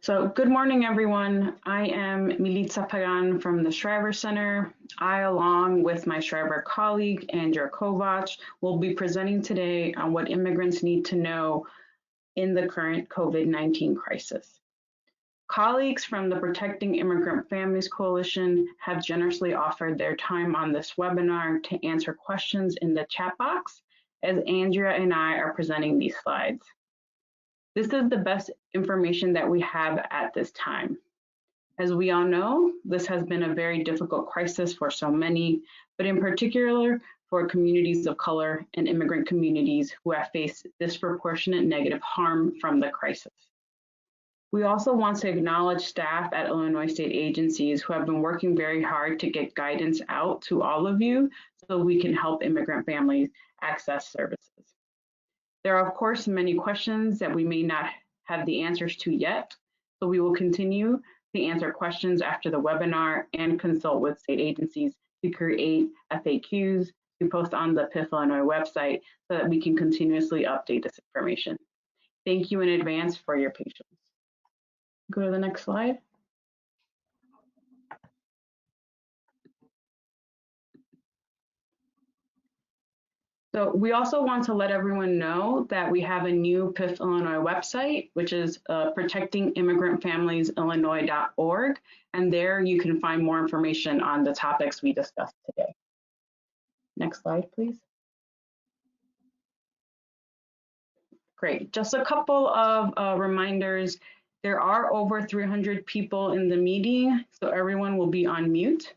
So good morning, everyone. I am Milica Pagan from the Shriver Center. I, along with my Shriver colleague, Andrea Kovac, will be presenting today on what immigrants need to know in the current COVID-19 crisis. Colleagues from the Protecting Immigrant Families Coalition have generously offered their time on this webinar to answer questions in the chat box as Andrea and I are presenting these slides. This is the best information that we have at this time. As we all know, this has been a very difficult crisis for so many, but in particular for communities of color and immigrant communities who have faced disproportionate negative harm from the crisis. We also want to acknowledge staff at Illinois state agencies who have been working very hard to get guidance out to all of you so we can help immigrant families access services. There are, of course, many questions that we may not have the answers to yet, so we will continue to answer questions after the webinar and consult with state agencies to create FAQs to post on the PIF Illinois website so that we can continuously update this information. Thank you in advance for your patience. Go to the next slide. So we also want to let everyone know that we have a new PIF Illinois website, which is protectingimmigrantfamiliesillinois.org, and there you can find more information on the topics we discussed today. Next slide, please. Great, just a couple of reminders. There are over 300 people in the meeting, so everyone will be on mute.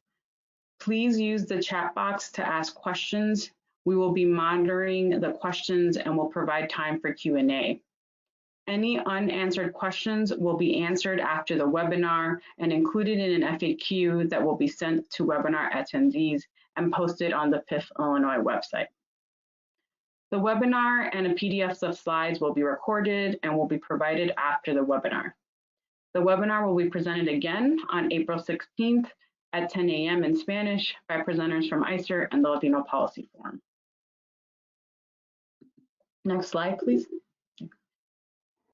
Please use the chat box to ask questions. We will be monitoring the questions and will provide time for Q&A. Any unanswered questions will be answered after the webinar and included in an FAQ that will be sent to webinar attendees and posted on the PIF Illinois website. The webinar and a PDF of slides will be recorded and will be provided after the webinar. The webinar will be presented again on April 16th at 10 a.m. in Spanish by presenters from ICER and the Latino Policy Forum. Next slide, please.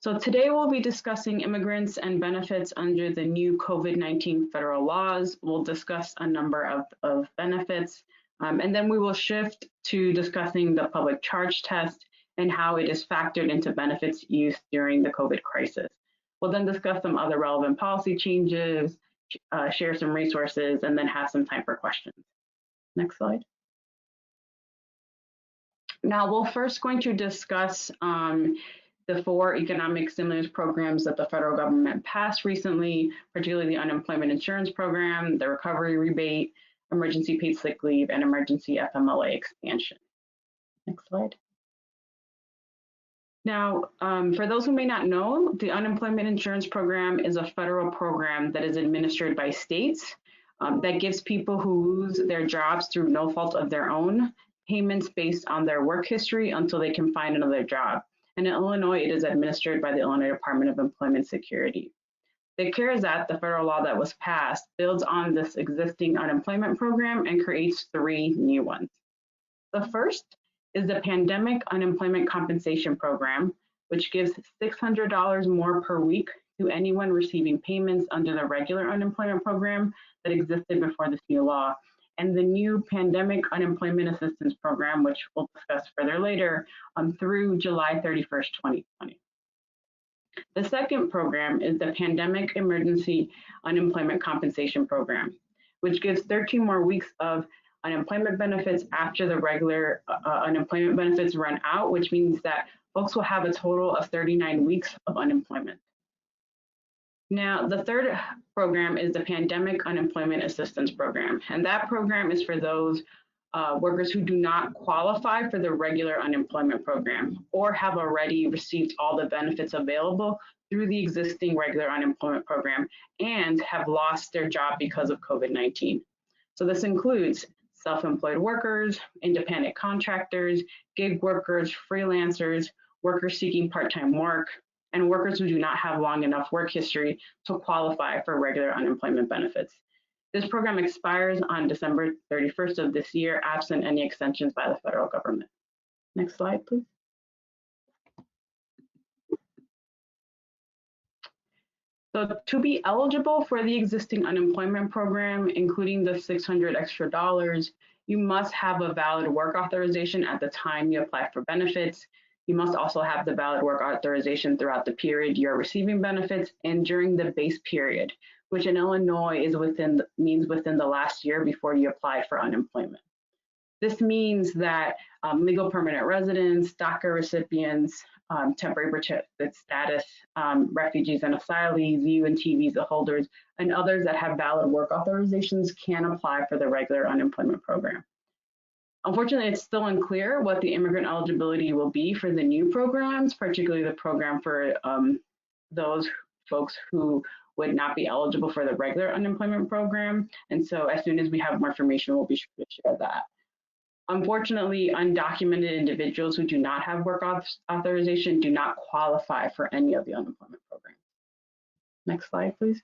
So today we'll be discussing immigrants and benefits under the new COVID-19 federal laws. We'll discuss a number of benefits, and then we will shift to discussing the public charge test and how it is factored into benefits use during the COVID crisis. We'll then discuss some other relevant policy changes, share some resources, and then have some time for questions. Next slide. Now, we're first going to discuss the 4 economic stimulus programs that the federal government passed recently, particularly the unemployment insurance program, the recovery rebate, emergency paid sick leave, and emergency FMLA expansion. Next slide. Now, for those who may not know, the unemployment insurance program is a federal program that is administered by states that gives people who lose their jobs through no fault of their own payments based on their work history until they can find another job. And in Illinois, it is administered by the Illinois Department of Employment Security. The CARES Act, the federal law that was passed, builds on this existing unemployment program and creates 3 new ones. The first is the Pandemic Unemployment Compensation Program, which gives $600 more per week to anyone receiving payments under the regular unemployment program that existed before this new law, and the new Pandemic Unemployment Assistance Program, which we'll discuss further later, through July 31st, 2020. The second program is the Pandemic Emergency Unemployment Compensation Program, which gives 13 more weeks of unemployment benefits after the regular unemployment benefits run out, which means that folks will have a total of 39 weeks of unemployment. Now, the third program is the Pandemic Unemployment Assistance Program, and that program is for those workers who do not qualify for the regular unemployment program or have already received all the benefits available through the existing regular unemployment program and have lost their job because of COVID-19. So this includes self-employed workers, independent contractors, gig workers, freelancers, workers seeking part-time work, and workers who do not have long enough work history to qualify for regular unemployment benefits. This program expires on December 31st of this year, absent any extensions by the federal government. Next slide, please. So to be eligible for the existing unemployment program, including the $600 extra, you must have a valid work authorization at the time you apply for benefits. You must also have the valid work authorization throughout the period you're receiving benefits and during the base period, which in Illinois is means within the last year before you applied for unemployment. This means that legal permanent residents, DACA recipients, temporary protected status, refugees and asylees, UNT visa holders, and others that have valid work authorizations can apply for the regular unemployment program. Unfortunately, it's still unclear what the immigrant eligibility will be for the new programs, particularly the program for those folks who would not be eligible for the regular unemployment program. And so as soon as we have more information, we'll be sure to share that. Unfortunately, undocumented individuals who do not have work authorization do not qualify for any of the unemployment programs. Next slide, please.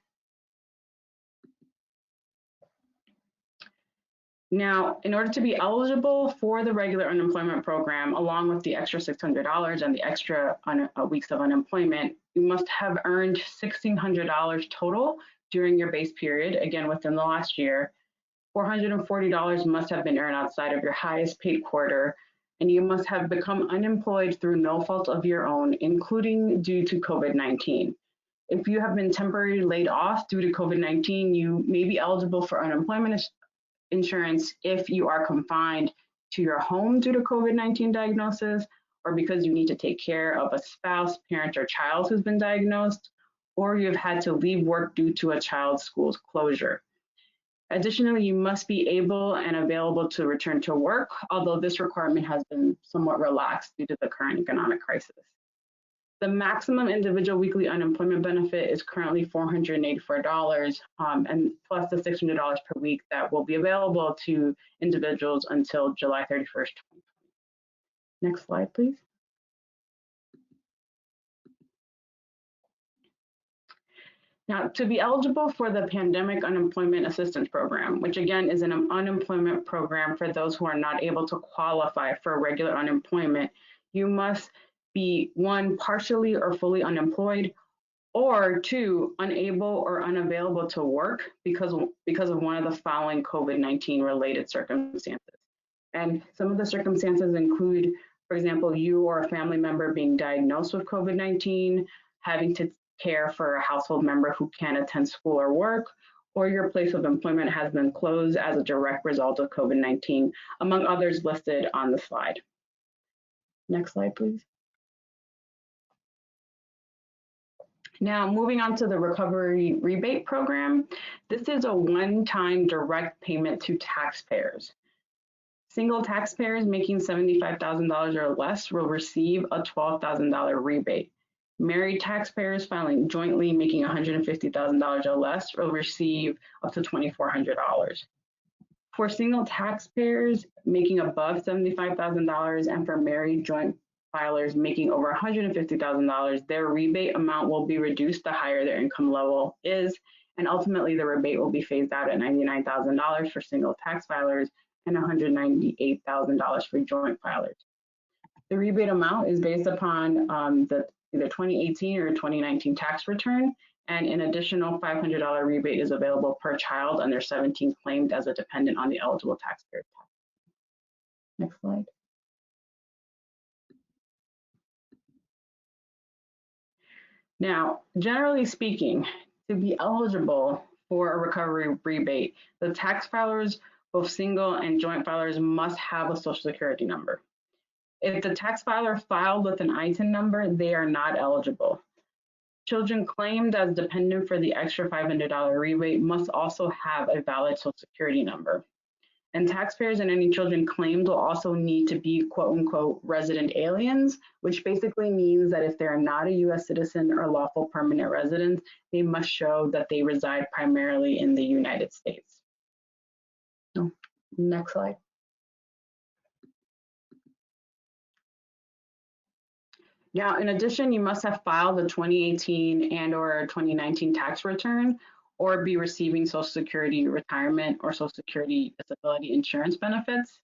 Now, in order to be eligible for the regular unemployment program, along with the extra $600 and the extra weeks of unemployment, you must have earned $1,600 total during your base period, again, within the last year. $440 must have been earned outside of your highest paid quarter, and you must have become unemployed through no fault of your own, including due to COVID-19. If you have been temporarily laid off due to COVID-19, you may be eligible for unemployment insurance if you are confined to your home due to COVID-19 diagnosis, or because you need to take care of a spouse, parent, or child who's been diagnosed, or you've had to leave work due to a child's school's closure. Additionally, you must be able and available to return to work, although this requirement has been somewhat relaxed due to the current economic crisis. The maximum individual weekly unemployment benefit is currently $484, and plus the $600 per week that will be available to individuals until July 31st, 2020. Next slide, please. Now, to be eligible for the Pandemic Unemployment Assistance Program, which again is an unemployment program for those who are not able to qualify for regular unemployment, you must be 1, partially or fully unemployed, or 2, unable or unavailable to work because of one of the following COVID-19 related circumstances. And some of the circumstances include, for example, you or a family member being diagnosed with COVID-19, having to care for a household member who can't attend school or work, or your place of employment has been closed as a direct result of COVID-19, among others listed on the slide. Next slide, please. Now, moving on to the Recovery Rebate Program. This is a one-time direct payment to taxpayers. Single taxpayers making $75,000 or less will receive a $12,000 rebate. Married taxpayers filing jointly making $150,000 or less will receive up to $2,400. For single taxpayers making above $75,000 and for married joint filers making over $150,000, their rebate amount will be reduced the higher their income level is, and ultimately the rebate will be phased out at $99,000 for single tax filers and $198,000 for joint filers. The rebate amount is based upon the either 2018 or 2019 tax return, and an additional $500 rebate is available per child under 17 claimed as a dependent on the eligible taxpayer tax. Next slide. Now, generally speaking, to be eligible for a recovery rebate, the tax filers, both single and joint filers, must have a Social Security number. If the tax filer filed with an ITIN number, they are not eligible. Children claimed as dependent for the extra $500 rebate must also have a valid Social Security number. And taxpayers and any children claimed will also need to be quote unquote resident aliens, which basically means that if they're not a US citizen or lawful permanent resident, they must show that they reside primarily in the United States. So, next slide. Now, in addition, you must have filed the 2018 and or 2019 tax return or be receiving Social Security retirement or Social Security disability insurance benefits.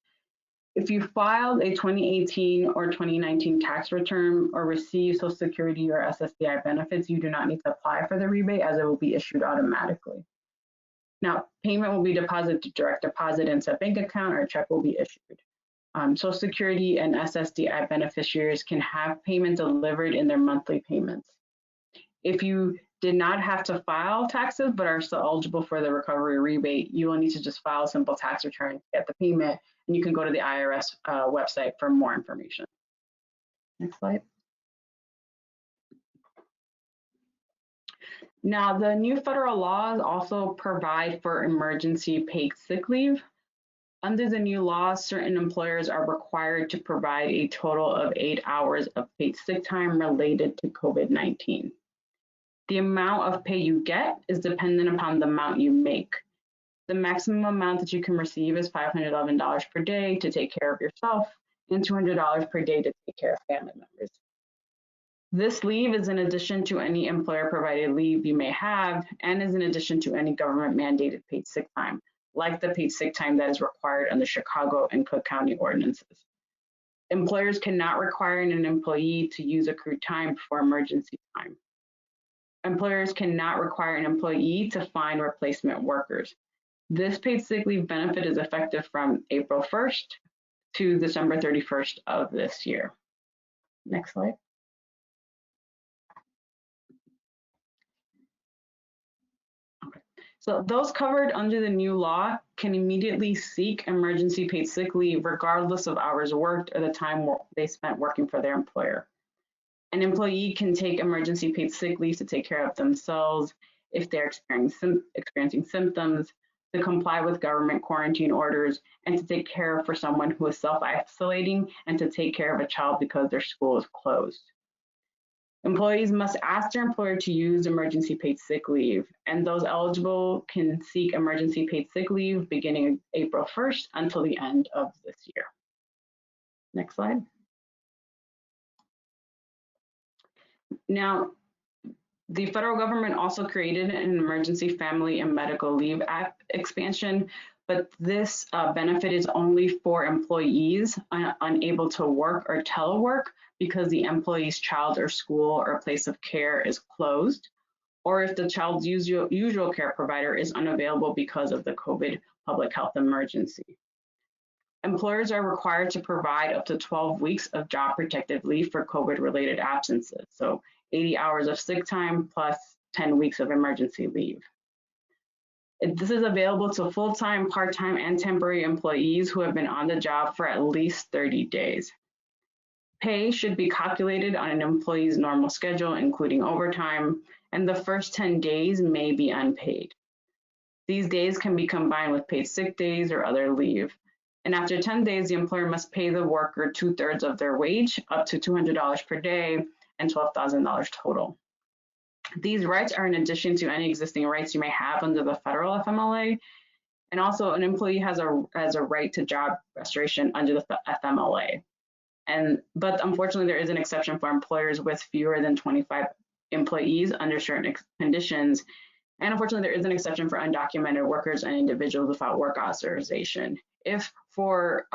If you filed a 2018 or 2019 tax return or received Social Security or SSDI benefits, you do not need to apply for the rebate as it will be issued automatically. Now, payment will be deposited to direct deposit into a bank account or a check will be issued. Social Security and SSDI beneficiaries can have payment delivered in their monthly payments. If you did not have to file taxes but are still eligible for the recovery rebate, you will need to just file a simple tax return to get the payment, and you can go to the IRS website for more information. Next slide. Now, the new federal laws also provide for emergency paid sick leave. Under the new laws, certain employers are required to provide a total of 8 hours of paid sick time related to COVID-19. The amount of pay you get is dependent upon the amount you make. The maximum amount that you can receive is $511 per day to take care of yourself and $200 per day to take care of family members. This leave is in addition to any employer-provided leave you may have and is in addition to any government-mandated paid sick time, like the paid sick time that is required under Chicago and Cook County ordinances. Employers cannot require an employee to use accrued time for emergency time. Employers cannot require an employee to find replacement workers. This paid sick leave benefit is effective from April 1st to December 31st of this year. Next slide. Okay. So those covered under the new law can immediately seek emergency paid sick leave regardless of hours worked or the time they spent working for their employer. An employee can take emergency paid sick leave to take care of themselves if they're experiencing symptoms, to comply with government quarantine orders, and to take care for someone who is self-isolating, and to take care of a child because their school is closed. Employees must ask their employer to use emergency paid sick leave, and those eligible can seek emergency paid sick leave beginning April 1st until the end of this year. Next slide. Now, the federal government also created an Emergency Family and Medical Leave Act expansion, but this benefit is only for employees unable to work or telework because the employee's child or school or place of care is closed, or if the child's usual care provider is unavailable because of the COVID public health emergency. Employers are required to provide up to 12 weeks of job protective leave for COVID-related absences, so 80 hours of sick time plus 10 weeks of emergency leave. This is available to full-time, part-time, and temporary employees who have been on the job for at least 30 days. Pay should be calculated on an employee's normal schedule, including overtime, and the first 10 days may be unpaid. These days can be combined with paid sick days or other leave. And after 10 days, the employer must pay the worker 2/3 of their wage, up to $200 per day, and $12,000 total. These rights are in addition to any existing rights you may have under the federal FMLA, and also an employee has a right to job restoration under the FMLA. But unfortunately, there is an exception for employers with fewer than 25 employees under certain conditions. And unfortunately, there is an exception for undocumented workers and individuals without work authorization. If for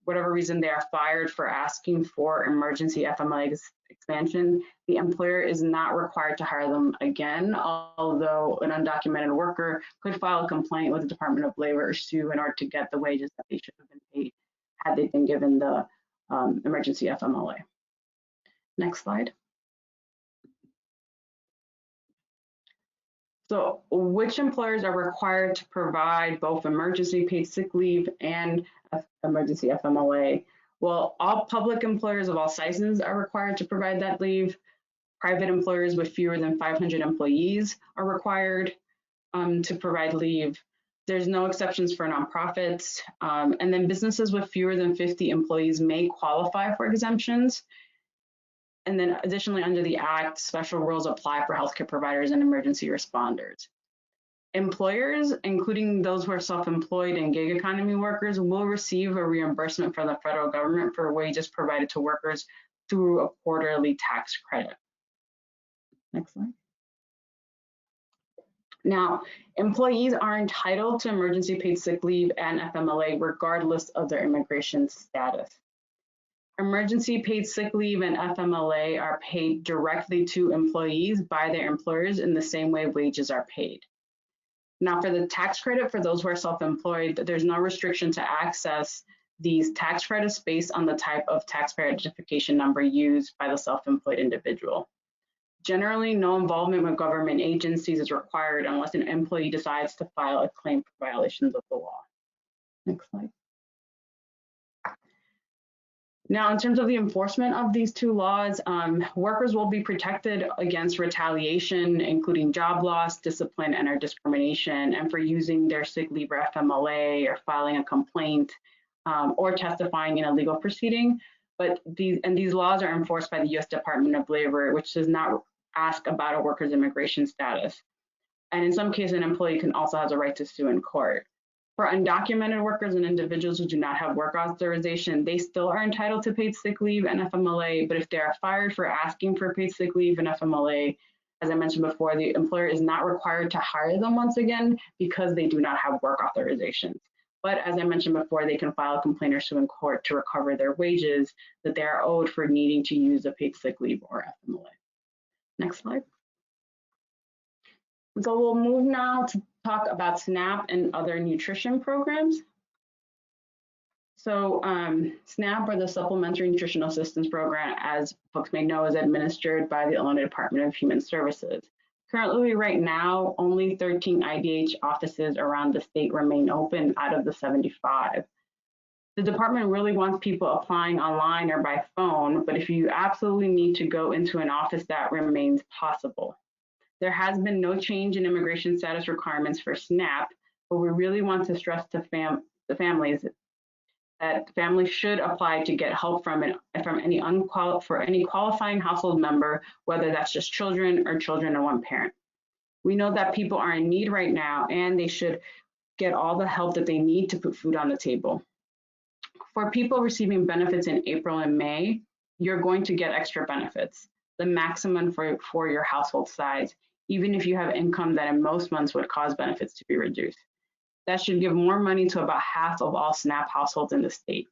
whatever reason they are fired for asking for emergency FMLA expansion, the employer is not required to hire them again, although an undocumented worker could file a complaint with the Department of Labor or sue in order to get the wages that they should have been paid had they been given the emergency FMLA. Next slide. So which employers are required to provide both emergency paid sick leave and emergency FMLA? Well, all public employers of all sizes are required to provide that leave. Private employers with fewer than 500 employees are required to provide leave. There's no exceptions for nonprofits. And then businesses with fewer than 50 employees may qualify for exemptions. And then additionally, under the Act, special rules apply for healthcare providers and emergency responders. Employers, including those who are self-employed and gig economy workers, will receive a reimbursement from the federal government for wages provided to workers through a quarterly tax credit. Next slide. Now, employees are entitled to emergency paid sick leave and FMLA regardless of their immigration status. Emergency paid sick leave and FMLA are paid directly to employees by their employers in the same way wages are paid. Now, for the tax credit for those who are self-employed, there's no restriction to access these tax credits based on the type of taxpayer identification number used by the self-employed individual. Generally, no involvement with government agencies is required unless an employee decides to file a claim for violations of the law. Next slide. Now, in terms of the enforcement of these two laws, workers will be protected against retaliation, including job loss, discipline, and or discrimination, and for using their sick leave or FMLA or filing a complaint or testifying in a legal proceeding. But these laws are enforced by the U.S. Department of Labor, which does not ask about a worker's immigration status. And in some cases, an employee can also have the right to sue in court. For undocumented workers and individuals who do not have work authorization, they still are entitled to paid sick leave and FMLA, but if they are fired for asking for paid sick leave and FMLA, as I mentioned before, the employer is not required to hire them once again because they do not have work authorizations. But as I mentioned before, they can file a complaint or sue in court to recover their wages that they are owed for needing to use a paid sick leave or FMLA. Next slide. So we'll move now to talk about SNAP and other nutrition programs. So SNAP, or the Supplementary Nutritional Assistance Program, as folks may know, is administered by the Illinois Department of Human Services. Currently, right now, only 13 IDH offices around the state remain open out of the 75. The department really wants people applying online or by phone, but if you absolutely need to go into an office, that remains possible. There has been no change in immigration status requirements for SNAP, but we really want to stress to the families that families should apply to get help from any qualifying household member, whether that's just children or children of one parent. We know that people are in need right now, and they should get all the help that they need to put food on the table. For people receiving benefits in April and May, you're going to get extra benefits, the maximum for your household size, even if you have income that in most months would cause benefits to be reduced. That should give more money to about half of all SNAP households in the state.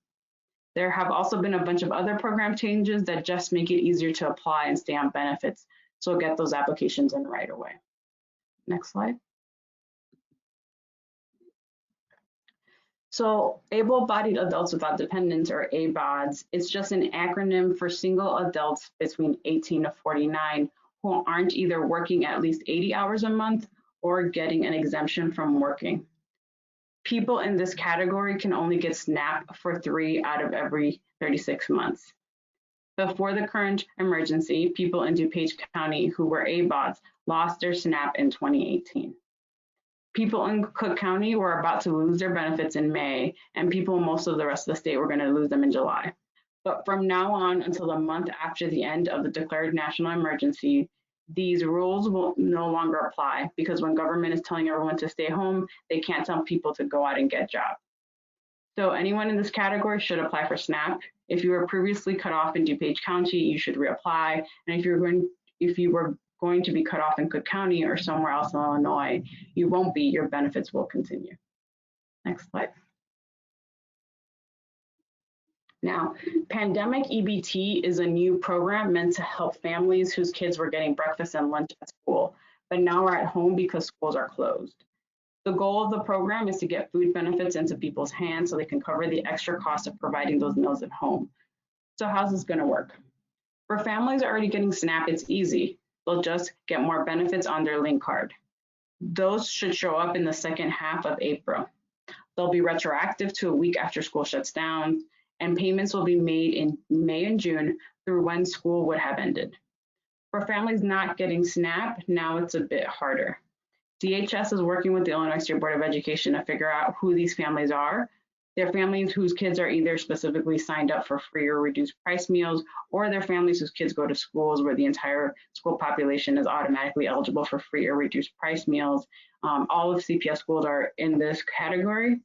There have also been a bunch of other program changes that just make it easier to apply and stay on benefits, so get those applications in right away. Next slide. So Able-Bodied Adults Without Dependents, or ABAWDs, is just an acronym for single adults between 18 to 49 who aren't either working at least 80 hours a month or getting an exemption from working. People in this category can only get SNAP for 3 out of every 36 months. Before the current emergency, people in DuPage County who were ABAWDs lost their SNAP in 2018. People in Cook County were about to lose their benefits in May, and people in most of the rest of the state were going to lose them in July. But from now on until the month after the end of the declared national emergency, these rules will no longer apply, because when government is telling everyone to stay home, they can't tell people to go out and get jobs. So anyone in this category should apply for SNAP. If you were previously cut off in DuPage County, you should reapply. And if you were going to be cut off in Cook County or somewhere else in Illinois, you won't be. Your benefits will continue. Next slide. Now, Pandemic EBT is a new program meant to help families whose kids were getting breakfast and lunch at school, but now are at home because schools are closed. The goal of the program is to get food benefits into people's hands so they can cover the extra cost of providing those meals at home. So how's this going to work? For families already getting SNAP, it's easy. They'll just get more benefits on their link card. Those should show up in the second half of April. They'll be retroactive to a week after school shuts down, and payments will be made in May and June through when school would have ended. For families not getting SNAP, now it's a bit harder. DHS is working with the Illinois State Board of Education to figure out who these families are. They're families whose kids are either specifically signed up for free or reduced price meals, or they're families whose kids go to schools where the entire school population is automatically eligible for free or reduced price meals. All of CPS schools are in this category.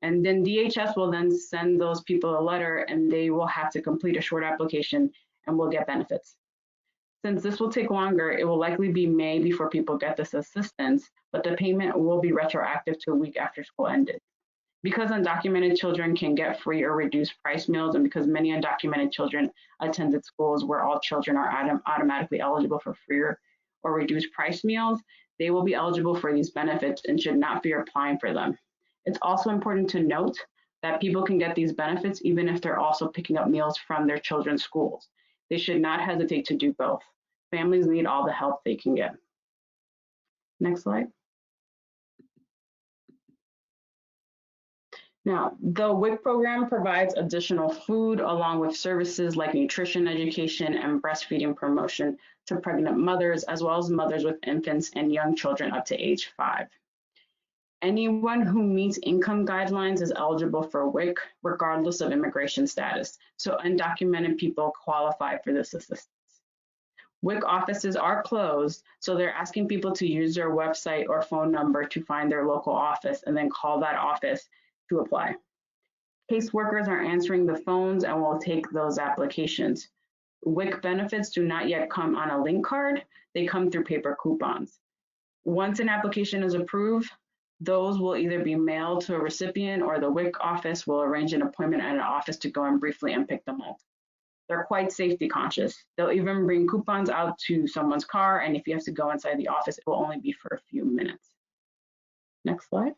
And then DHS will then send those people a letter, and they will have to complete a short application and will get benefits. Since this will take longer, it will likely be May before people get this assistance, but the payment will be retroactive to a week after school ended. Because undocumented children can get free or reduced price meals, and because many undocumented children attended schools where all children are automatically eligible for free or reduced price meals, they will be eligible for these benefits and should not fear applying for them. It's also important to note that people can get these benefits even if they're also picking up meals from their children's schools. They should not hesitate to do both. Families need all the help they can get. Next slide. Now, the WIC program provides additional food along with services like nutrition education and breastfeeding promotion to pregnant mothers, as well as mothers with infants and young children up to age 5. Anyone who meets income guidelines is eligible for WIC, regardless of immigration status. So undocumented people qualify for this assistance. WIC offices are closed, so they're asking people to use their website or phone number to find their local office and then call that office to apply. Caseworkers are answering the phones and will take those applications. WIC benefits do not yet come on a link card, they come through paper coupons. Once an application is approved, those will either be mailed to a recipient or the WIC office will arrange an appointment at an office to go and briefly unpick them all. They're quite safety conscious. They'll even bring coupons out to someone's car, and if you have to go inside the office, it will only be for a few minutes. Next slide.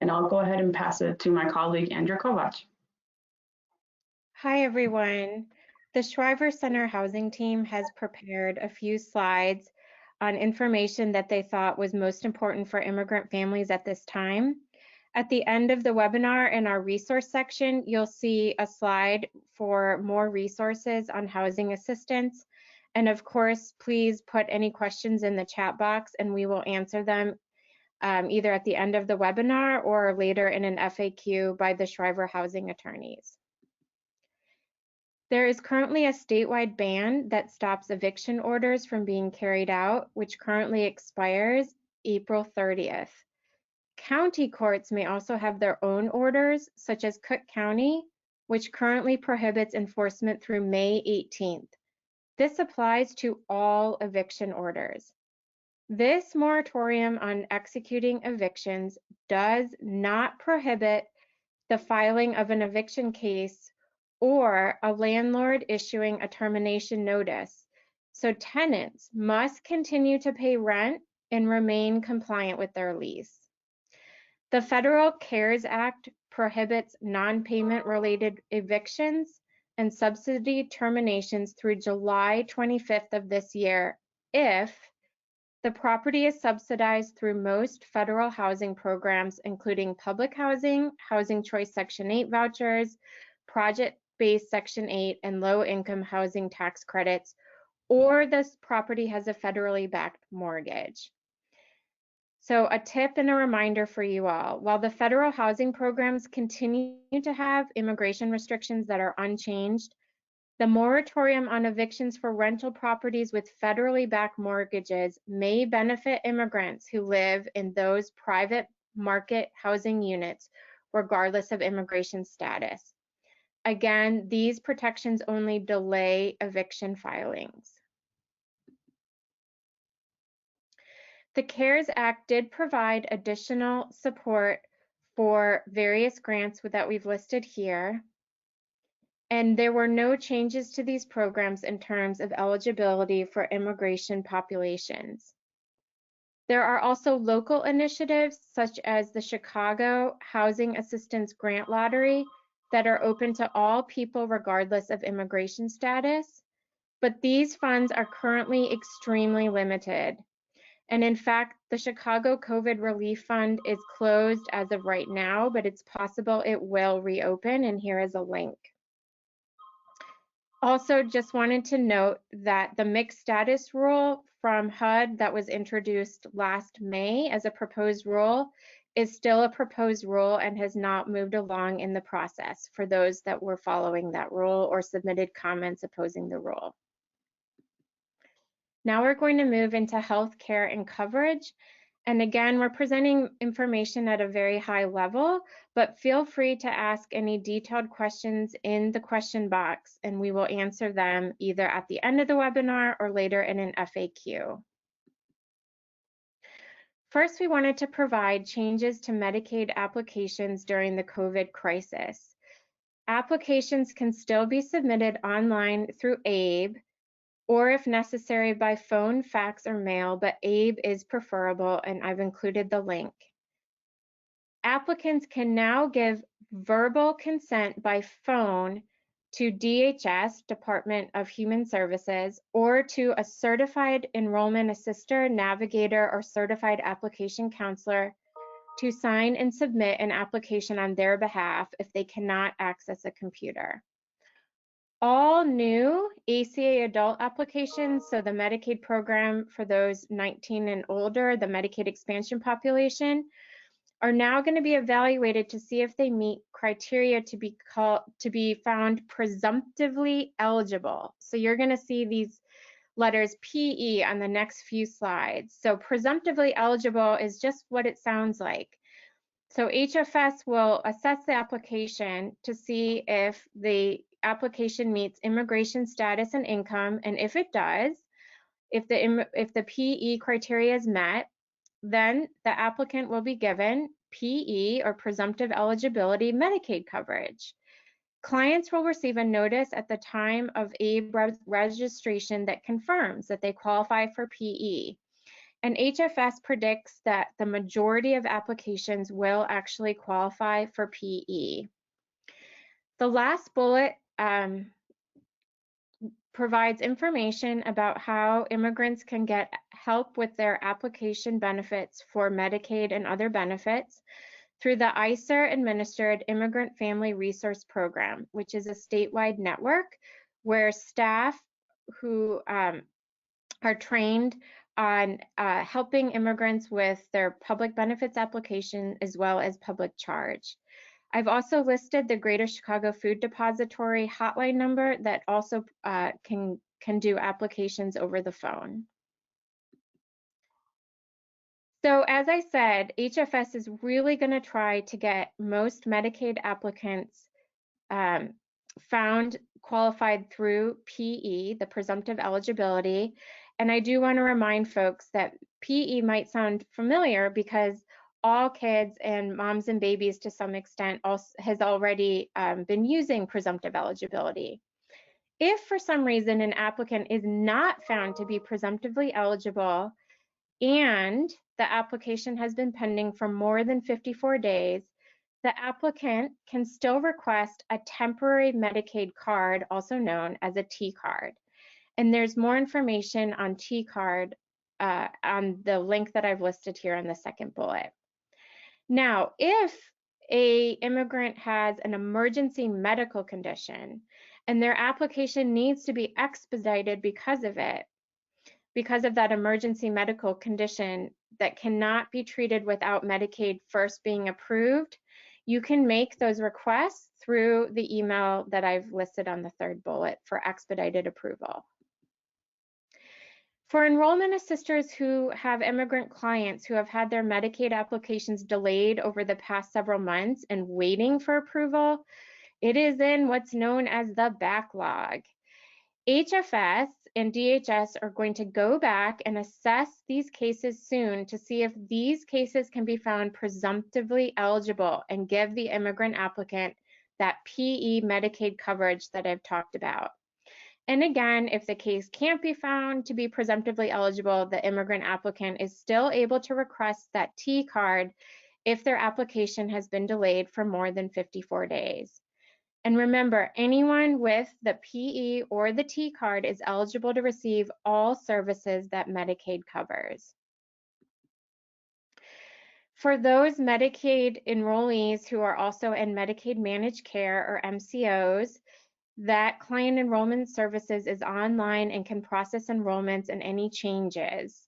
And I'll go ahead and pass it to my colleague, Andrea Kovac. Hi, everyone. The Shriver Center Housing Team has prepared a few slides on information that they thought was most important for immigrant families at this time. At the end of the webinar in our resource section, you'll see a slide for more resources on housing assistance. And of course, please put any questions in the chat box and we will answer them either at the end of the webinar or later in an FAQ by the Shriver housing attorneys. There is currently a statewide ban that stops eviction orders from being carried out, which currently expires April 30th. County courts may also have their own orders, such as Cook County, which currently prohibits enforcement through May 18th. This applies to all eviction orders. This moratorium on executing evictions does not prohibit the filing of an eviction case or a landlord issuing a termination notice. So tenants must continue to pay rent and remain compliant with their lease. The Federal CARES Act prohibits non-payment related evictions and subsidy terminations through July 25th of this year if the property is subsidized through most federal housing programs, including public housing, Housing Choice Section 8 vouchers, project-based Section 8, and low-income housing tax credits, or this property has a federally backed mortgage. So a tip and a reminder for you all, while the federal housing programs continue to have immigration restrictions that are unchanged, the moratorium on evictions for rental properties with federally backed mortgages may benefit immigrants who live in those private market housing units, regardless of immigration status. Again, these protections only delay eviction filings. The CARES Act did provide additional support for various grants that we've listed here. And there were no changes to these programs in terms of eligibility for immigration populations. There are also local initiatives such as the Chicago Housing Assistance Grant Lottery that are open to all people regardless of immigration status, but these funds are currently extremely limited. And in fact, the Chicago COVID Relief Fund is closed as of right now, but it's possible it will reopen, and here is a link. Also, just wanted to note that the mixed status rule from HUD that was introduced last May as a proposed rule is still a proposed rule and has not moved along in the process for those that were following that rule or submitted comments opposing the rule. Now we're going to move into health care and coverage. And again, we're presenting information at a very high level, but feel free to ask any detailed questions in the question box, and we will answer them either at the end of the webinar or later in an FAQ. First, we wanted to provide changes to Medicaid applications during the COVID crisis. Applications can still be submitted online through ABAWD, or if necessary by phone, fax, or mail, but ABAWD is preferable, and I've included the link. Applicants can now give verbal consent by phone to DHS, Department of Human Services, or to a certified enrollment assister, navigator, or certified application counselor to sign and submit an application on their behalf if they cannot access a computer. All new ACA adult applications, so the Medicaid program for those 19 and older, the Medicaid expansion population, are now going to be evaluated to see if they meet criteria to be found presumptively eligible. So you're going to see these letters PE on the next few slides. So presumptively eligible is just what it sounds like. So HFS will assess the application to see if the application meets immigration status and income, and if it does, if the PE criteria is met, then the applicant will be given PE, or presumptive eligibility, Medicaid coverage. Clients will receive a notice at the time of ABAWD registration that confirms that they qualify for PE. And HFS predicts that the majority of applications will actually qualify for PE. The last bullet provides information about how immigrants can get help with their application benefits for Medicaid and other benefits through the ICER-administered Immigrant Family Resource Program, which is a statewide network where staff who are trained on helping immigrants with their public benefits application as well as public charge. I've also listed the Greater Chicago Food Depository hotline number that also can do applications over the phone. So as I said, HFS is really going to try to get most Medicaid applicants found qualified through PE, the presumptive eligibility. And I do want to remind folks that PE might sound familiar because all kids and moms and babies to some extent has already been using presumptive eligibility. If for some reason an applicant is not found to be presumptively eligible and the application has been pending for more than 54 days, the applicant can still request a temporary Medicaid card, also known as a T card. And there's more information on T card on the link that I've listed here on the second bullet. Now, if an immigrant has an emergency medical condition and their application needs to be expedited because of that emergency medical condition that cannot be treated without Medicaid first being approved, you can make those requests through the email that I've listed on the third bullet for expedited approval. For enrollment assisters who have immigrant clients who have had their Medicaid applications delayed over the past several months and waiting for approval, it is in what's known as the backlog. HFS and DHS are going to go back and assess these cases soon to see if these cases can be found presumptively eligible and give the immigrant applicant that PE Medicaid coverage that I've talked about. And again, if the case can't be found to be presumptively eligible, the immigrant applicant is still able to request that T card if their application has been delayed for more than 54 days. And remember, anyone with the PE or the T card is eligible to receive all services that Medicaid covers. For those Medicaid enrollees who are also in Medicaid Managed Care or MCOs, that Client Enrollment Services is online and can process enrollments and any changes.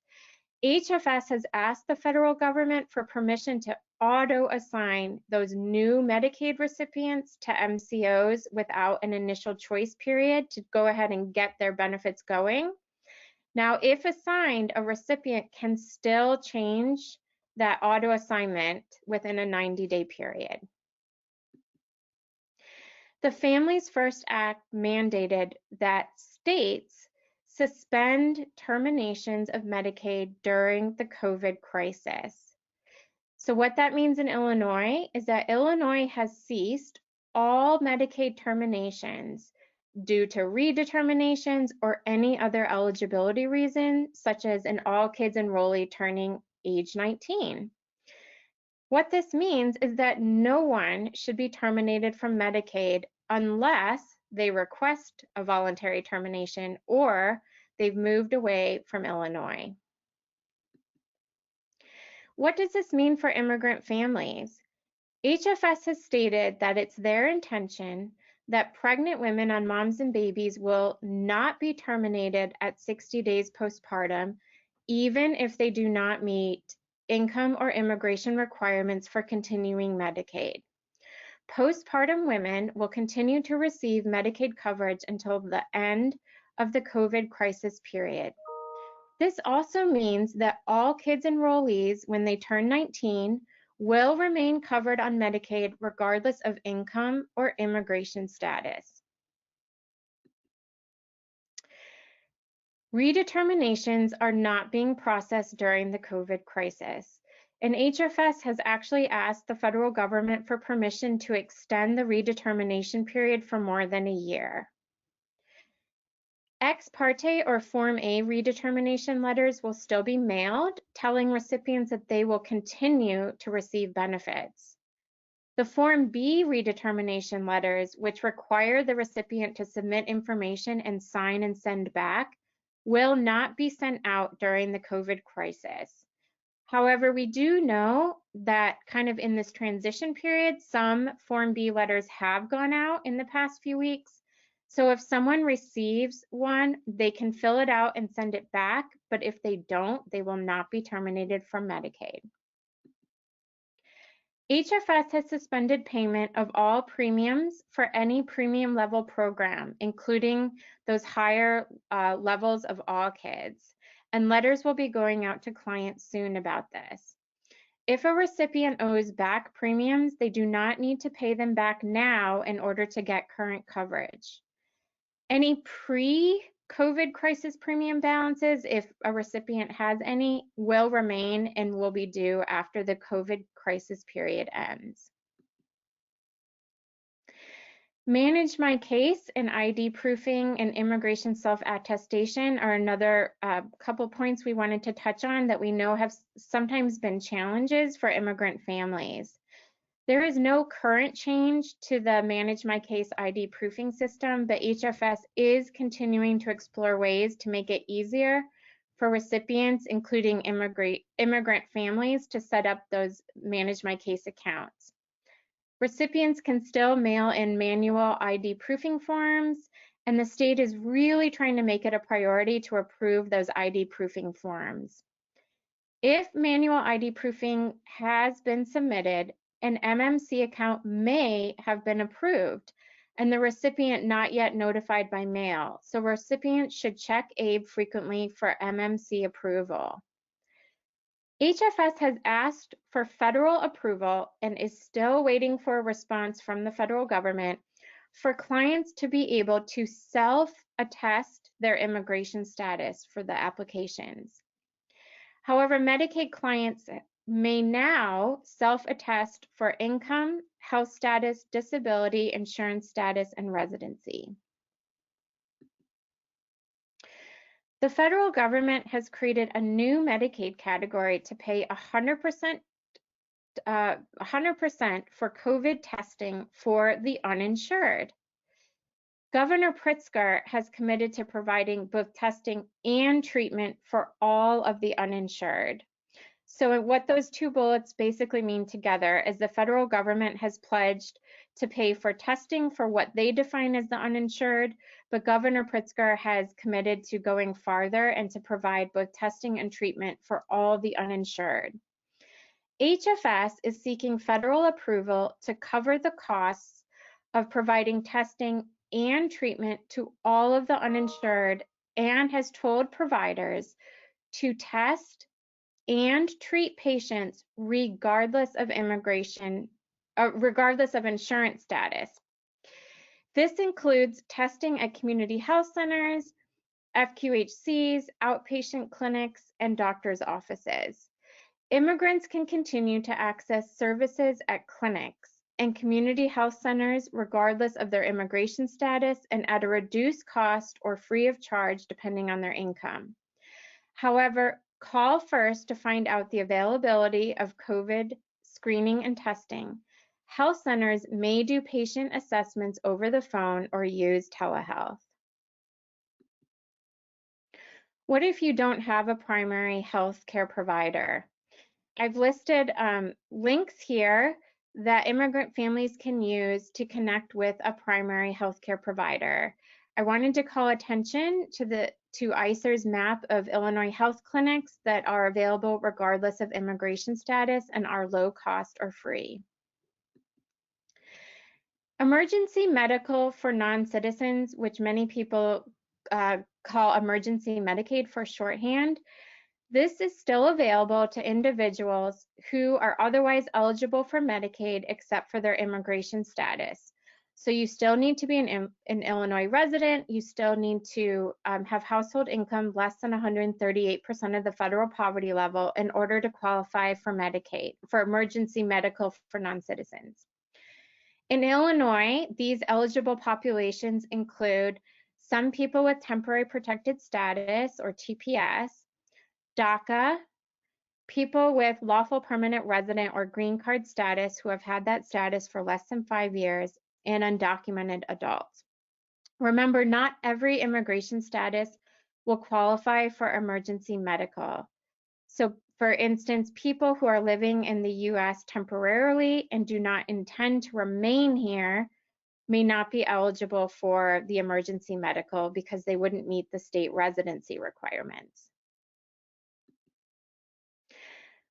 HFS has asked the federal government for permission to auto-assign those new Medicaid recipients to MCOs without an initial choice period to go ahead and get their benefits going. Now, if assigned, a recipient can still change that auto assignment within a 90-day period. The Families First Act mandated that states suspend terminations of Medicaid during the COVID crisis. So what that means in Illinois is that Illinois has ceased all Medicaid terminations due to redeterminations or any other eligibility reason, such as an all kids enrollee turning age 19. What this means is that no one should be terminated from Medicaid unless they request a voluntary termination or they've moved away from Illinois. What does this mean for immigrant families? HFS has stated that it's their intention that pregnant women on moms and babies will not be terminated at 60 days postpartum, even if they do not meet income or immigration requirements for continuing Medicaid. Postpartum women will continue to receive Medicaid coverage until the end of the COVID crisis period. This also means that all kids enrollees, when they turn 19, will remain covered on Medicaid regardless of income or immigration status. Redeterminations are not being processed during the COVID crisis, and HFS has actually asked the federal government for permission to extend the redetermination period for more than a year. Ex parte or Form A redetermination letters will still be mailed, telling recipients that they will continue to receive benefits. The Form B redetermination letters, which require the recipient to submit information and sign and send back, will not be sent out during the COVID crisis. However, we do know that kind of in this transition period, some Form B letters have gone out in the past few weeks. So if someone receives one, they can fill it out and send it back, but if they don't, they will not be terminated from Medicaid. HFS has suspended payment of all premiums for any premium level program, including those higher levels of all kids, and letters will be going out to clients soon about this. If a recipient owes back premiums, they do not need to pay them back now in order to get current coverage. Any pre-COVID crisis premium balances, if a recipient has any, will remain and will be due after the COVID crisis period ends. Manage My Case and ID proofing and immigration self-attestation are another couple points we wanted to touch on that we know have sometimes been challenges for immigrant families. There is no current change to the Manage My Case ID proofing system, but HFS is continuing to explore ways to make it easier for recipients, including immigrant families, to set up those Manage My Case accounts. Recipients can still mail in manual ID proofing forms, and the state is really trying to make it a priority to approve those ID proofing forms. If manual ID proofing has been submitted, an MMC account may have been approved and the recipient not yet notified by mail. So recipients should check ABAWD frequently for MMC approval. HFS has asked for federal approval and is still waiting for a response from the federal government for clients to be able to self-attest their immigration status for the applications. However, Medicaid clients may now self-attest for income, health status, disability, insurance status, and residency. The federal government has created a new Medicaid category to pay 100% for COVID testing for the uninsured. Governor Pritzker has committed to providing both testing and treatment for all of the uninsured. So what those two bullets basically mean together is the federal government has pledged to pay for testing for what they define as the uninsured, but Governor Pritzker has committed to going farther and to provide both testing and treatment for all the uninsured. HFS is seeking federal approval to cover the costs of providing testing and treatment to all of the uninsured and has told providers to test and treat patients regardless of regardless of insurance status. This includes testing at community health centers, FQHCs, outpatient clinics, and doctors' offices. Immigrants can continue to access services at clinics and community health centers regardless of their immigration status and at a reduced cost or free of charge depending on their income. However, call first to find out the availability of COVID screening and testing. Health centers may do patient assessments over the phone or use telehealth. What if you don't have a primary health care provider? I've listed links here that immigrant families can use to connect with a primary health care provider. I wanted to call attention to ICER's map of Illinois health clinics that are available regardless of immigration status and are low cost or free. Emergency medical for non-citizens, which many people call emergency Medicaid for shorthand. This is still available to individuals who are otherwise eligible for Medicaid except for their immigration status. So you still need to be an Illinois resident. You still need to have household income less than 138% of the federal poverty level in order to qualify for Medicaid, for emergency medical for non-citizens. In Illinois, these eligible populations include some people with temporary protected status or TPS, DACA, people with lawful permanent resident or green card status who have had that status for less than 5 years, and undocumented adults. Remember, not every immigration status will qualify for emergency medical. So, for instance, people who are living in the US temporarily and do not intend to remain here may not be eligible for the emergency medical because they wouldn't meet the state residency requirements.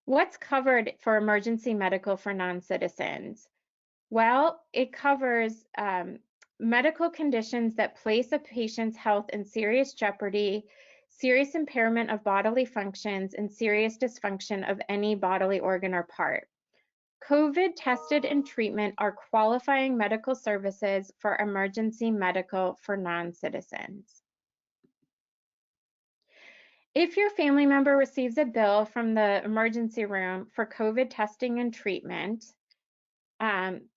What's covered for emergency medical for non-citizens? Well, it covers medical conditions that place a patient's health in serious jeopardy, serious impairment of bodily functions, and serious dysfunction of any bodily organ or part. COVID tested and treatment are qualifying medical services for emergency medical for non-citizens. If your family member receives a bill from the emergency room for COVID testing and treatment,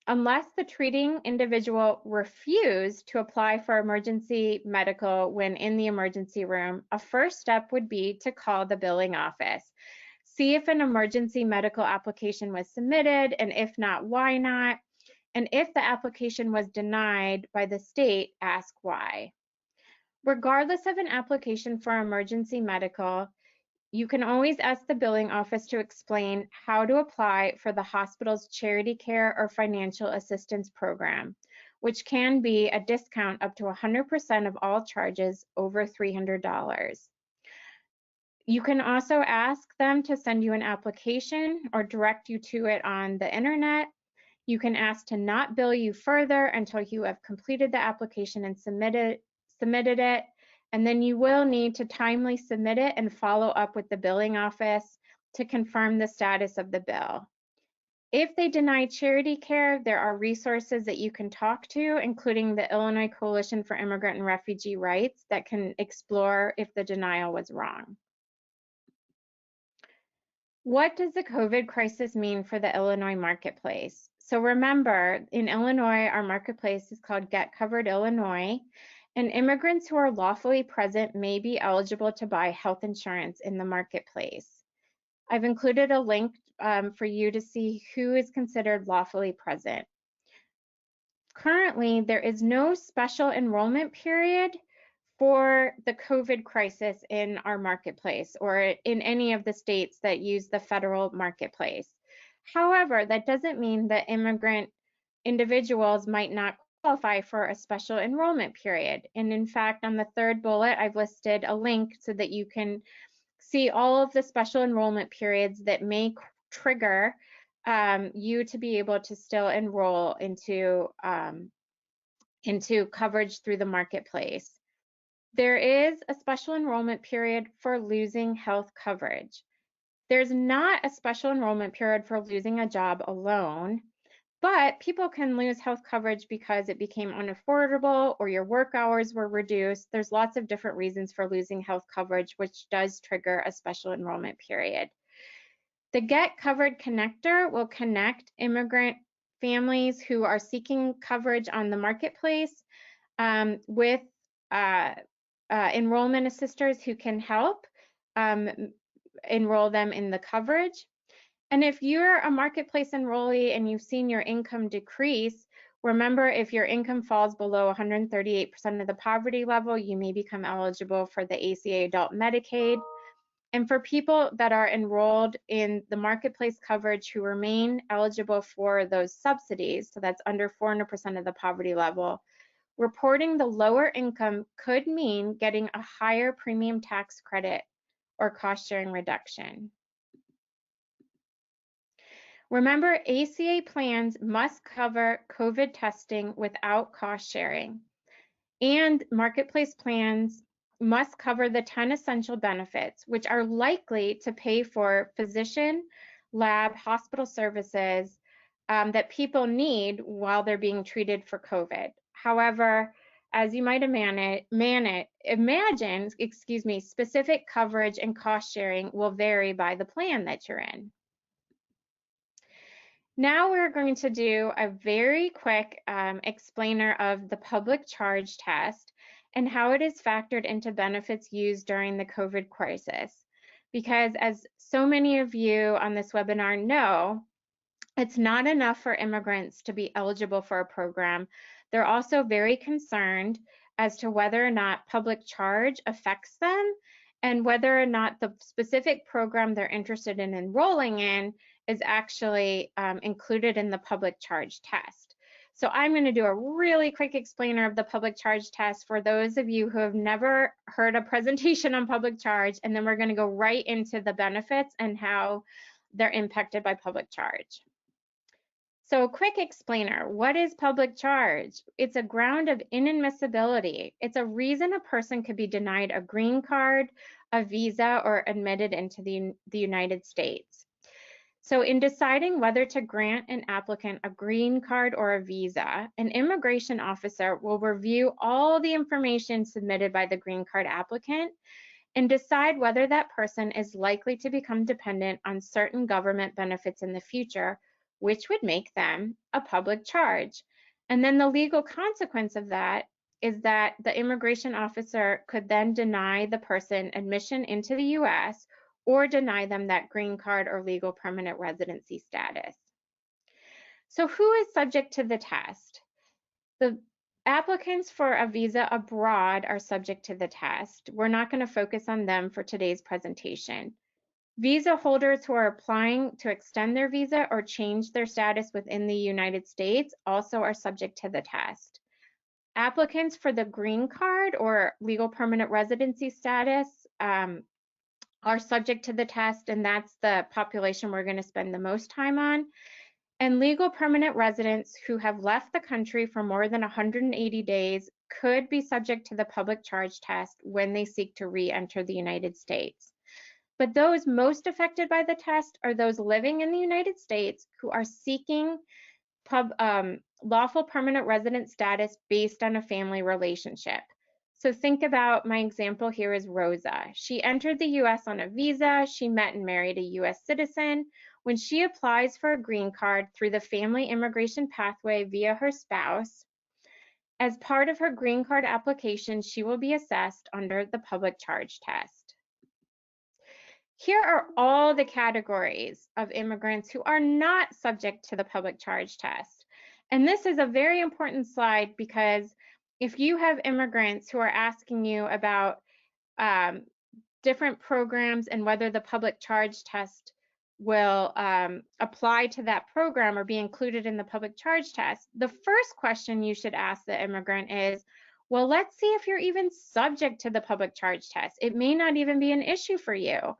unless the treating individual refused to apply for emergency medical when in the emergency room, a first step would be to call the billing office. See if an emergency medical application was submitted, and if not, why not? And if the application was denied by the state, ask why. Regardless of an application for emergency medical, you can always ask the billing office to explain how to apply for the hospital's charity care or financial assistance program, which can be a discount up to 100% of all charges over $300. You can also ask them to send you an application or direct you to it on the internet. You can ask to not bill you further until you have completed the application and submitted it. And then you will need to timely submit it and follow up with the billing office to confirm the status of the bill. If they deny charity care, there are resources that you can talk to, including the Illinois Coalition for Immigrant and Refugee Rights, that can explore if the denial was wrong. What does the COVID crisis mean for the Illinois marketplace? So remember, in Illinois, our marketplace is called Get Covered Illinois, and immigrants who are lawfully present may be eligible to buy health insurance in the marketplace. I've included a link for you to see who is considered lawfully present. Currently, there is no special enrollment period for the COVID crisis in our marketplace or in any of the states that use the federal marketplace. However, that doesn't mean that immigrant individuals might not qualify for a special enrollment period. And in fact, on the third bullet, I've listed a link so that you can see all of the special enrollment periods that may trigger you to be able to still enroll into coverage through the marketplace. There is a special enrollment period for losing health coverage. There's not a special enrollment period for losing a job alone, but people can lose health coverage because it became unaffordable or your work hours were reduced. There's lots of different reasons for losing health coverage, which does trigger a special enrollment period. The Get Covered connector will connect immigrant families who are seeking coverage on the marketplace with enrollment assisters who can help enroll them in the coverage. And if you're a marketplace enrollee and you've seen your income decrease, remember, if your income falls below 138% of the poverty level, you may become eligible for the ACA adult Medicaid. And for people that are enrolled in the marketplace coverage who remain eligible for those subsidies, so that's under 400% of the poverty level, reporting the lower income could mean getting a higher premium tax credit or cost sharing reduction. Remember, ACA plans must cover COVID testing without cost sharing, and marketplace plans must cover the 10 essential benefits, which are likely to pay for physician, lab, hospital services that people need while they're being treated for COVID. However, as you might imagine, specific coverage and cost sharing will vary by the plan that you're in. Now we're going to do a very quick explainer of the public charge test and how it is factored into benefits used during the COVID crisis. Because as so many of you on this webinar know, it's not enough for immigrants to be eligible for a program. They're also very concerned as to whether or not public charge affects them and whether or not the specific program they're interested in enrolling in is actually included in the public charge test. So I'm going to do a really quick explainer of the public charge test for those of you who have never heard a presentation on public charge, and then we're going to go right into the benefits and how they're impacted by public charge. So quick explainer, what is public charge? It's a ground of inadmissibility. It's a reason a person could be denied a green card, a visa, or admitted into the United States. So in deciding whether to grant an applicant a green card or a visa, an immigration officer will review all the information submitted by the green card applicant and decide whether that person is likely to become dependent on certain government benefits in the future, which would make them a public charge. And then the legal consequence of that is that the immigration officer could then deny the person admission into the US or deny them that green card or legal permanent residency status. So who is subject to the test? The applicants for a visa abroad are subject to the test. We're not going to focus on them for today's presentation. Visa holders who are applying to extend their visa or change their status within the United States also are subject to the test. Applicants for the green card or legal permanent residency status are subject to the test, and that's the population we're going to spend the most time on. And legal permanent residents who have left the country for more than 180 days could be subject to the public charge test when they seek to re-enter the United States. But those most affected by the test are those living in the United States who are seeking lawful permanent resident status based on a family relationship. So think about my example here is Rosa. She entered the US on a visa. She met and married a US citizen. When she applies for a green card through the family immigration pathway via her spouse, as part of her green card application, she will be assessed under the public charge test. Here are all the categories of immigrants who are not subject to the public charge test. And this is a very important slide because if you have immigrants who are asking you about different programs and whether the public charge test will apply to that program or be included in the public charge test, the first question you should ask the immigrant is, well, let's see if you're even subject to the public charge test. It may not even be an issue for you.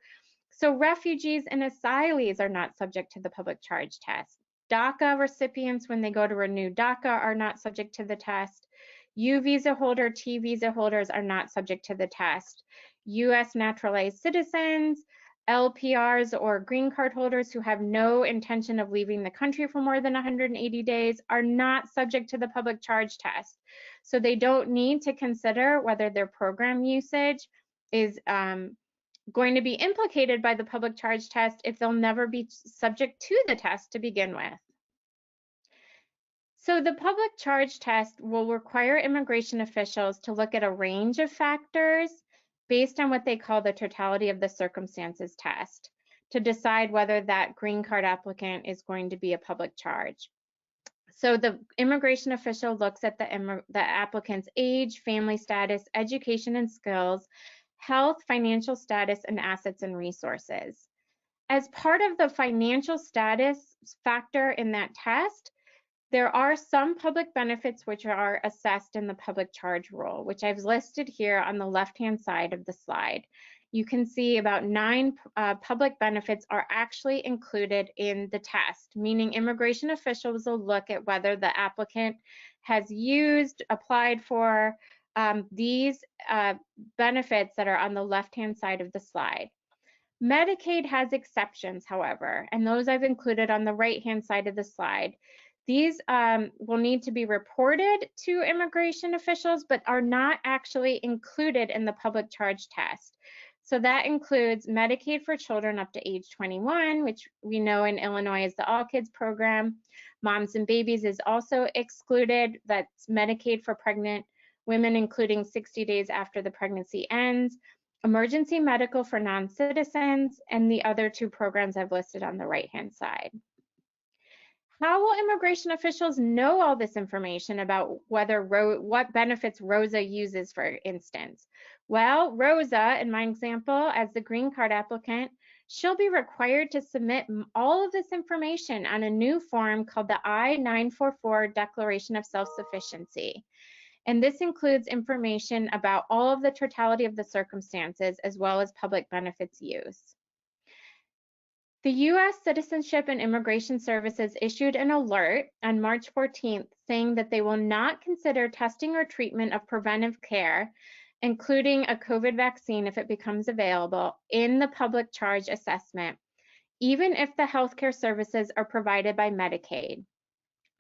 So refugees and asylees are not subject to the public charge test. DACA recipients, when they go to renew DACA, are not subject to the test. U visa holder, T visa holders are not subject to the test. US naturalized citizens LPRs or green card holders who have no intention of leaving the country for more than 180 days are not subject to the public charge test. So they don't need to consider whether their program usage is going to be implicated by the public charge test if they'll never be subject to the test to begin with. So the public charge test will require immigration officials to look at a range of factors based on what they call the totality of the circumstances test to decide whether that green card applicant is going to be a public charge. So the immigration official looks at the applicant's age, family status, education and skills, health, financial status, and assets and resources. As part of the financial status factor in that test, there are some public benefits which are assessed in the public charge rule, which I've listed here on the left-hand side of the slide. You can see about 9 public benefits are actually included in the test, meaning immigration officials will look at whether the applicant has used, applied for these benefits that are on the left-hand side of the slide. Medicaid has exceptions, however, and those I've included on the right-hand side of the slide. These will need to be reported to immigration officials, but are not actually included in the public charge test. So that includes Medicaid for children up to age 21, which we know in Illinois is the All Kids program. Moms and babies is also excluded. That's Medicaid for pregnant women, including 60 days after the pregnancy ends. Emergency medical for non-citizens, and the other 2 programs I've listed on the right-hand side. How will immigration officials know all this information about what benefits Rosa uses, for instance? Well, Rosa, in my example, as the green card applicant, she'll be required to submit all of this information on a new form called the I-944 Declaration of Self-Sufficiency. And this includes information about all of the totality of the circumstances as well as public benefits use. The U.S. Citizenship and Immigration Services issued an alert on March 14th saying that they will not consider testing or treatment of preventive care, including a COVID vaccine if it becomes available, in the public charge assessment, even if the healthcare services are provided by Medicaid.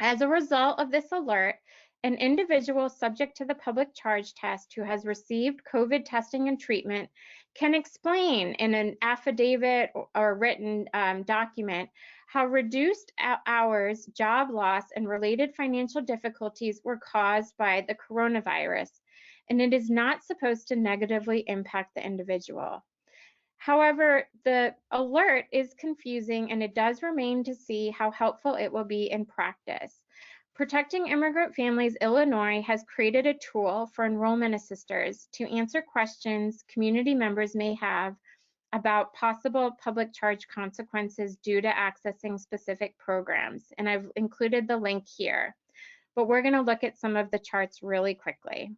As a result of this alert, an individual subject to the public charge test who has received COVID testing and treatment can explain in an affidavit or written document how reduced hours, job loss, and related financial difficulties were caused by the coronavirus, and it is not supposed to negatively impact the individual. However, the alert is confusing, and it does remain to see how helpful it will be in practice. Protecting Immigrant Families Illinois has created a tool for enrollment assisters to answer questions community members may have about possible public charge consequences due to accessing specific programs. And I've included the link here, but we're going to look at some of the charts really quickly.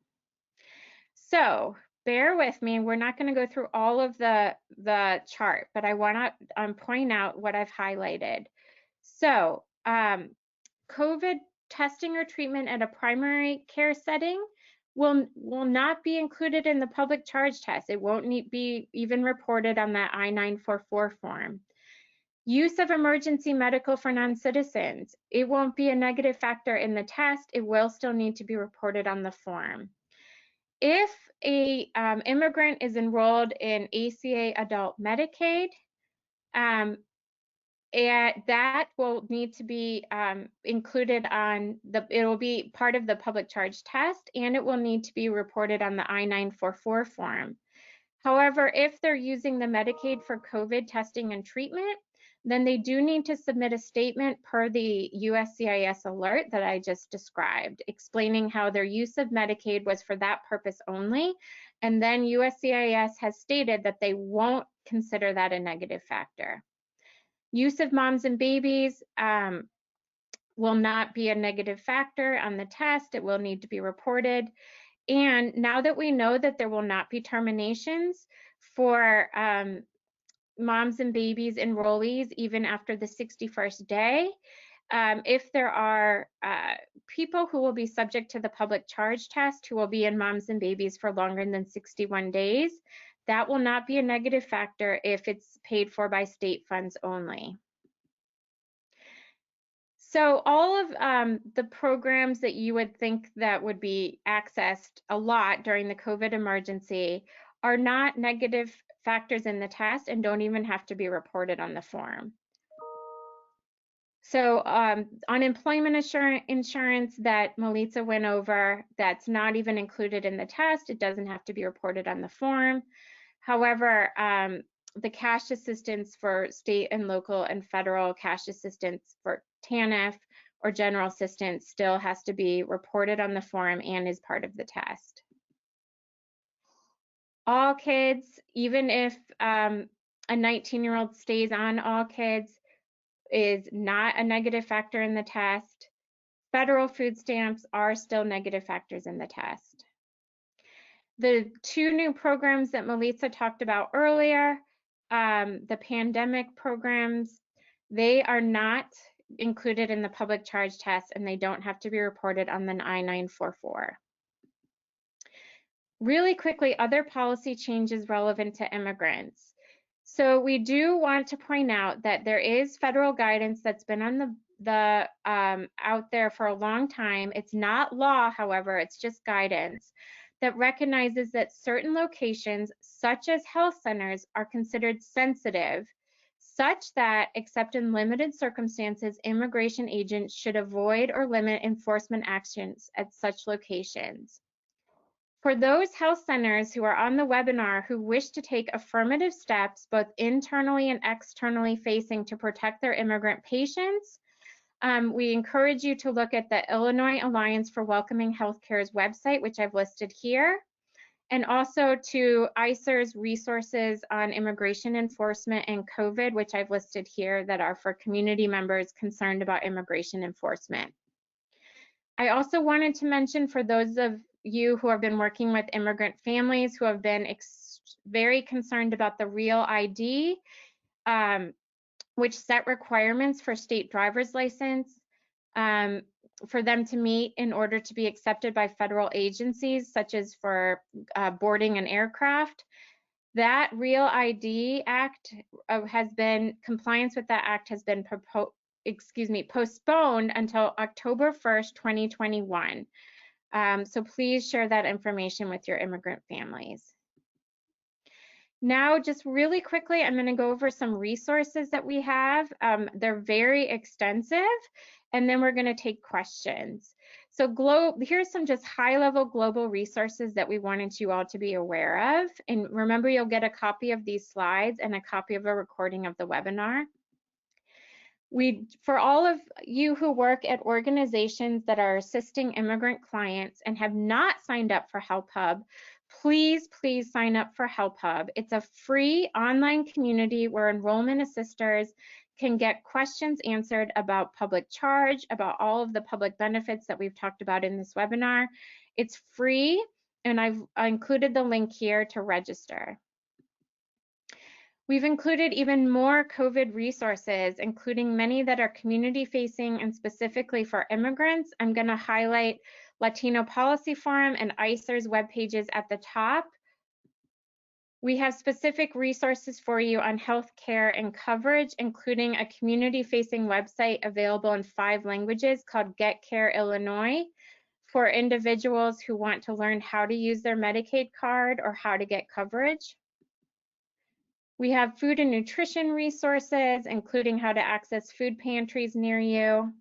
So bear with me. We're not going to go through all of the chart, but I want to point out what I've highlighted. So COVID testing or treatment at a primary care setting will not be included in the public charge test. It won't be even reported on that I-944 form. Use of emergency medical for non-citizens, it won't be a negative factor in the test. It will still need to be reported on the form. If a immigrant is enrolled in ACA adult Medicaid, and that will need to be included on it will be part of the public charge test, and it will need to be reported on the I-944 form. However, if they're using the Medicaid for COVID testing and treatment, then they do need to submit a statement per the USCIS alert that I just described, explaining how their use of Medicaid was for that purpose only. And then USCIS has stated that they won't consider that a negative factor. Use of moms and babies will not be a negative factor on the test. It will need to be reported. And now that we know that there will not be terminations for moms and babies enrollees even after the 61st day, if there are people who will be subject to the public charge test who will be in moms and babies for longer than 61 days, that will not be a negative factor if it's paid for by state funds only. So all of the programs that you would think that would be accessed a lot during the COVID emergency are not negative factors in the test and don't even have to be reported on the form. So unemployment insurance that Melissa went over, that's not even included in the test. It doesn't have to be reported on the form. However, the cash assistance for state and local and federal cash assistance for TANF or general assistance still has to be reported on the form and is part of the test. All kids, even if a 19-year-old stays on all kids, is not a negative factor in the test. Federal food stamps are still negative factors in the test. The two new programs that Melissa talked about earlier, the pandemic programs, they are not included in the public charge test and they don't have to be reported on the I-944. Really quickly, other policy changes relevant to immigrants. So we do want to point out that there is federal guidance that's been on out there for a long time. It's not law, however, it's just guidance that recognizes that certain locations, such as health centers, are considered sensitive, such that, except in limited circumstances, immigration agents should avoid or limit enforcement actions at such locations. For those health centers who are on the webinar who wish to take affirmative steps, both internally and externally facing, to protect their immigrant patients, we encourage you to look at the Illinois Alliance for Welcoming Healthcare's website, which I've listed here, and also to ICER's resources on immigration enforcement and COVID, which I've listed here, that are for community members concerned about immigration enforcement. I also wanted to mention, for those of you who have been working with immigrant families who have been very concerned about the Real ID, which set requirements for state driver's license for them to meet in order to be accepted by federal agencies, such as for boarding an aircraft. That Real ID Act compliance with that act has been postponed until October 1st, 2021. So please share that information with your immigrant families. Now, just really quickly, I'm going to go over some resources that we have. They're very extensive, and then we're going to take questions. So here's some just high-level global resources that we wanted you all to be aware of. And remember, you'll get a copy of these slides and a copy of a recording of the webinar. For all of you who work at organizations that are assisting immigrant clients and have not signed up for Help Hub, please sign up for Help Hub. It's a free online community where enrollment assisters can get questions answered about public charge, about all of the public benefits that we've talked about in this webinar. It's free, and I included the link here to register. We've included even more COVID resources, including many that are community-facing and specifically for immigrants. I'm going to highlight Latino Policy Forum and ICER's web pages at the top. We have specific resources for you on healthcare and coverage, including a community-facing website available in 5 languages called Get Care Illinois for individuals who want to learn how to use their Medicaid card or how to get coverage. We have food and nutrition resources, including how to access food pantries near you.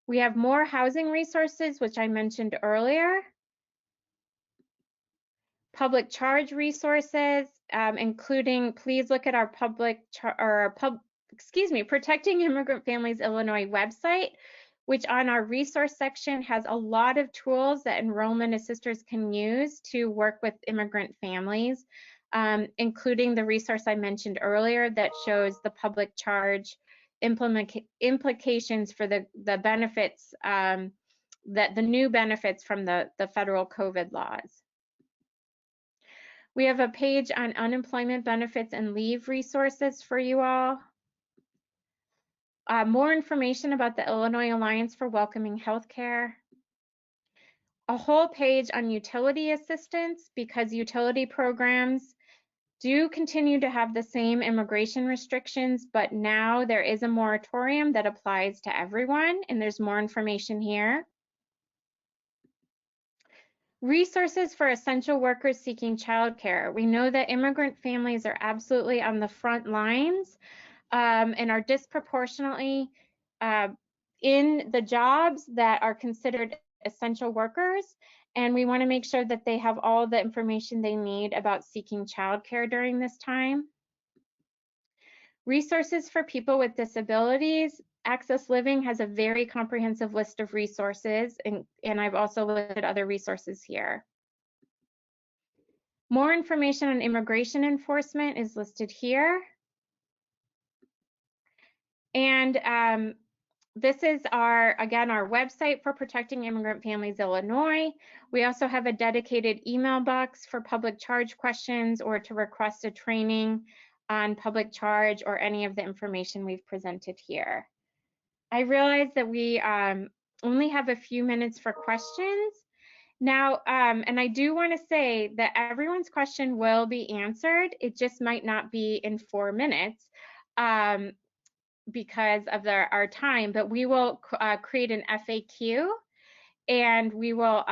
We have more housing resources, which I mentioned earlier. Public charge resources, including, please look at our Protecting Immigrant Families Illinois website, which on our resource section has a lot of tools that enrollment assisters can use to work with immigrant families. Including the resource I mentioned earlier that shows the public charge implications for the benefits, the new benefits from the federal COVID laws. We have a page on unemployment benefits and leave resources for you all. More information about the Illinois Alliance for Welcoming Healthcare. a whole page on utility assistance, because utility programs do continue to have the same immigration restrictions, but now there is a moratorium that applies to everyone, and there's more information here. Resources for essential workers seeking childcare. We know that immigrant families are absolutely on the front lines and are disproportionately in the jobs that are considered essential workers. And we want to make sure that they have all the information they need about seeking childcare during this time. Resources for people with disabilities. Access Living has a very comprehensive list of resources, and I've also listed other resources here. More information on immigration enforcement is listed here. And this is again, our website for Protecting Immigrant Families Illinois. We also have a dedicated email box for public charge questions or to request a training on public charge or any of the information we've presented here. I realize that we only have a few minutes for questions. Now, and I do want to say that everyone's question will be answered. It just might not be in 4 minutes because of our time, but we will create an FAQ and we will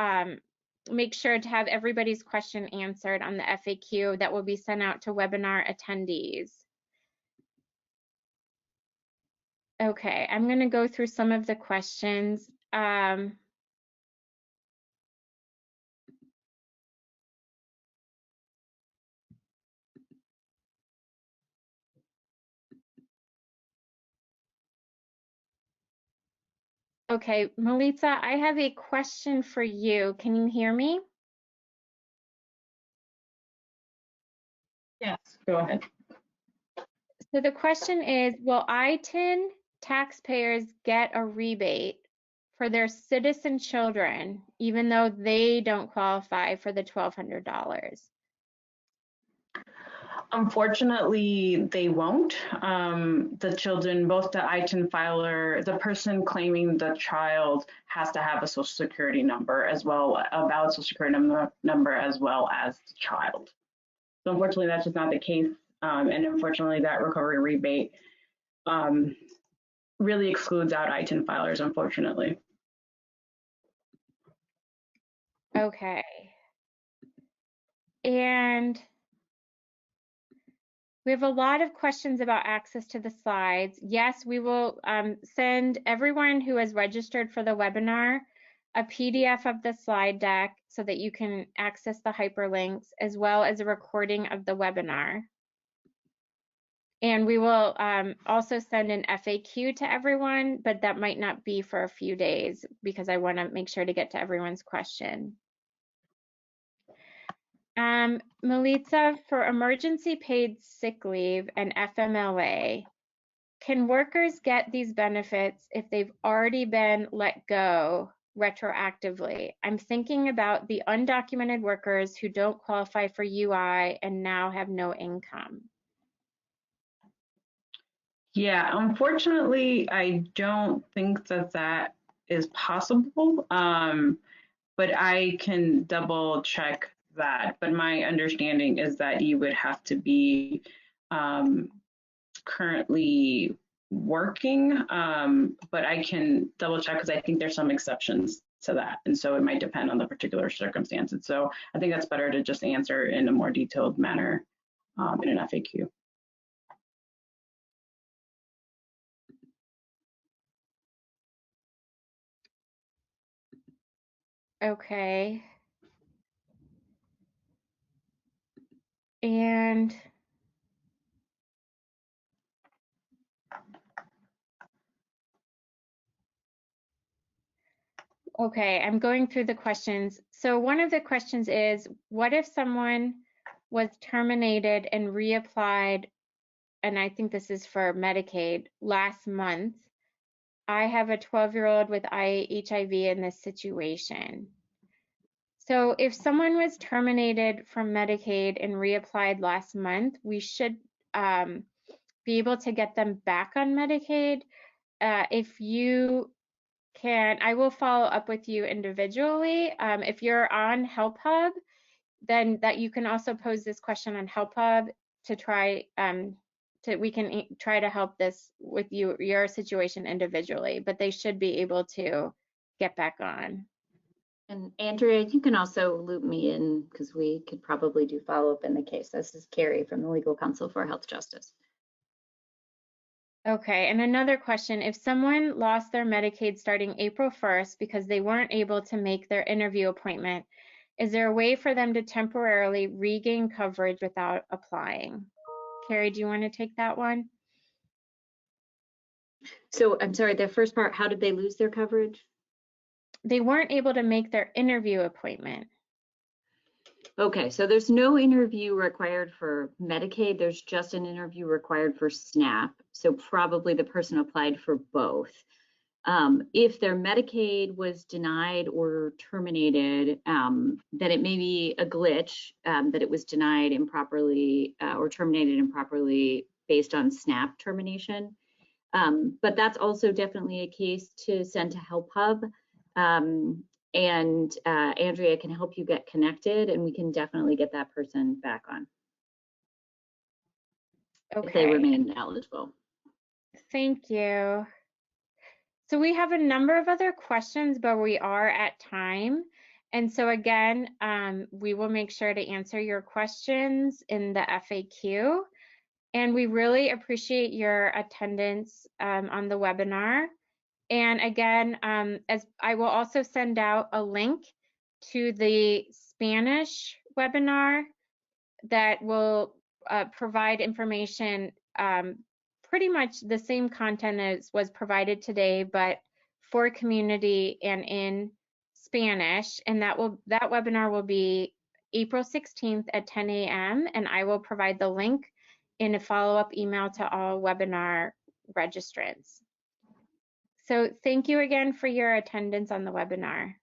make sure to have everybody's question answered on the FAQ that will be sent out to webinar attendees. Okay, I'm going to go through some of the questions. Okay, Melissa, I have a question for you. Can you hear me? Yes, go ahead. So the question is, will ITIN taxpayers get a rebate for their citizen children, even though they don't qualify for the $1,200? Unfortunately, they won't. The children, both the ITIN filer, the person claiming the child has to have a social security number as well, a valid social security number as well as the child. So unfortunately, that's just not the case. And unfortunately, that recovery rebate really excludes out ITIN filers, unfortunately. Okay. And we have a lot of questions about access to the slides. Yes, we will send everyone who has registered for the webinar a PDF of the slide deck so that you can access the hyperlinks, as well as a recording of the webinar. And we will also send an FAQ to everyone, but that might not be for a few days because I want to make sure to get to everyone's question. Melissa, for emergency paid sick leave and FMLA, can workers get these benefits if they've already been let go retroactively? I'm thinking about the undocumented workers who don't qualify for UI and now have no income. Yeah, unfortunately, I don't think that that is possible, but I can double check that. But my understanding is that you would have to be currently working, but I can double check because I think there's some exceptions to that. And so it might depend on the particular circumstances. So I think that's better to just answer in a more detailed manner in an FAQ. Okay. And okay, I'm going through the questions. So one of the questions is, what if someone was terminated and reapplied, and I think this is for Medicaid, last month? I have a 12-year-old with HIV in this situation. So if someone was terminated from Medicaid and reapplied last month, we should be able to get them back on Medicaid. If you I will follow up with you individually. If you're on Help Hub, then that you can also pose this question on Help Hub to try we can try to help this with your situation individually, but they should be able to get back on. And Andrea, you can also loop me in because we could probably do follow-up in the case. This is Carrie from the Legal Counsel for Health Justice. Okay, and another question, if someone lost their Medicaid starting April 1st because they weren't able to make their interview appointment, is there a way for them to temporarily regain coverage without applying? Carrie, do you want to take that one? So I'm sorry, the first part, how did they lose their coverage? They weren't able to make their interview appointment. Okay, so there's no interview required for Medicaid. There's just an interview required for SNAP. So probably the person applied for both. If their Medicaid was denied or terminated, then it may be a glitch that it was denied improperly or terminated improperly based on SNAP termination. But that's also definitely a case to send to Help Hub. And Andrea can help you get connected, and we can definitely get that person back on. Okay. If they remain eligible. Thank you. So we have a number of other questions, but we are at time. And so again, we will make sure to answer your questions in the FAQ. And we really appreciate your attendance on the webinar. And again, as I will also send out a link to the Spanish webinar that will provide information, pretty much the same content as was provided today, but for community and in Spanish. And that webinar will be April 16th at 10 a.m. And I will provide the link in a follow-up email to all webinar registrants. So thank you again for your attendance on the webinar.